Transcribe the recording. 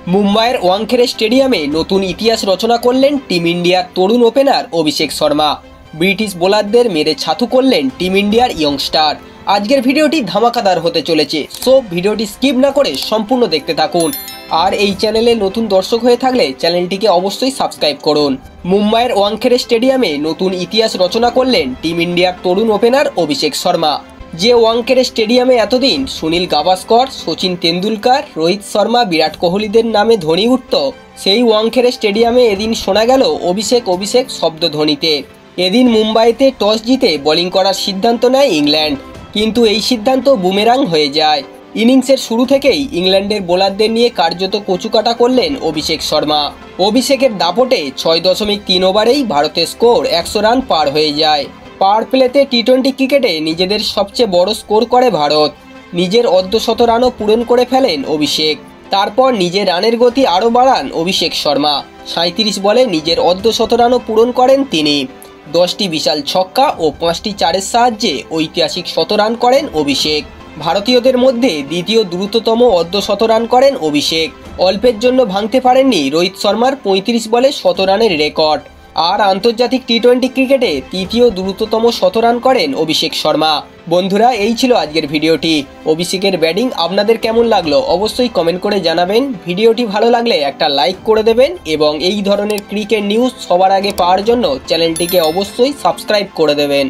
মুম্বাইয়ের ওয়াংখেড়ে স্টেডিয়ামে নতুন ইতিহাস রচনা করলেন টিম ইন্ডিয়ার তরুণ ওপেনার অভিষেক শর্মা। ব্রিটিশ বোলারদের মেরে ছাতু করলেন টিম ইন্ডিয়ার ইয়ংস্টার। আজকের ভিডিওটি ধামাকাদার হতে চলেছে, সো ভিডিওটি স্কিপ না করে সম্পূর্ণ দেখতে থাকুন। আর এই চ্যানেলে নতুন দর্শক হয়ে থাকলে চ্যানেলটিকে অবশ্যই সাবস্ক্রাইব করুন। মুম্বাইয়ের ওয়াংখেড়ে স্টেডিয়ামে নতুন ইতিহাস রচনা করলেন টিম ইন্ডিয়ার তরুণ ওপেনার অভিষেক শর্মা। যে ওয়াংখেড়ে স্টেডিয়ামে এতদিন সুনীল গাভাস্কর, সচিন তেন্ডুলকর, রোহিত শর্মা, বিরাট কোহলিদের নামে ধ্বনি উঠত, সেই ওয়াংখেড়ে স্টেডিয়ামে এদিন শোনা গেল অভিষেক শব্দধ্বনিতে। এদিন মুম্বাইতে টস জিতে বোলিং করার সিদ্ধান্ত নেয় ইংল্যান্ড, কিন্তু এই সিদ্ধান্ত বুমেরাং হয়ে যায়। ইনিংসের শুরু থেকেই ইংল্যান্ডের বোলারদের নিয়ে কার্যত কচুকাটা করলেন অভিষেক শর্মা। অভিষেকের দাপটে 6.3 ওভারেই ভারতের স্কোর 100 রান পার হয়ে যায়। পাওয়ার প্লেতে টি-20 ক্রিকেটে নিজেদের সবচেয়ে বড় স্কোর করে ভারত। নিজের অর্ধশত রানও পূরণ করে ফেলেন অভিষেক। তারপর নিজের রানের গতি আরও বাড়ান অভিষেক শর্মা। 37 বলে নিজের অর্ধশত রানও পূরণ করেন তিনি। 10টি বিশাল ছক্কা ও 5টি চারের সাহায্যে ঐতিহাসিক 100 রান করেন অভিষেক। ভারতীয়দের মধ্যে দ্বিতীয় দ্রুততম অর্ধশত রান করেন অভিষেক। অল্পের জন্য ভাঙতে পারেননি রোহিত শর্মার 35 বলে 100 রানের রেকর্ড। আর আন্তর্জাতিক টি-20 ক্রিকেটে তৃতীয় দ্রুততম 100 রান করেন অভিষেক শর্মা। বন্ধুরা, এই ছিল আজকের ভিডিওটি। অভিষেকের ব্যাটিং আপনাদের কেমন লাগলো অবশ্যই কমেন্ট করে জানাবেন। ভিডিওটি ভালো লাগলে একটা লাইক করে দেবেন এবং এই ধরনের ক্রিকেট নিউজ সবার আগে পাওয়ার জন্য চ্যানেলটিকে অবশ্যই সাবস্ক্রাইব করে দেবেন।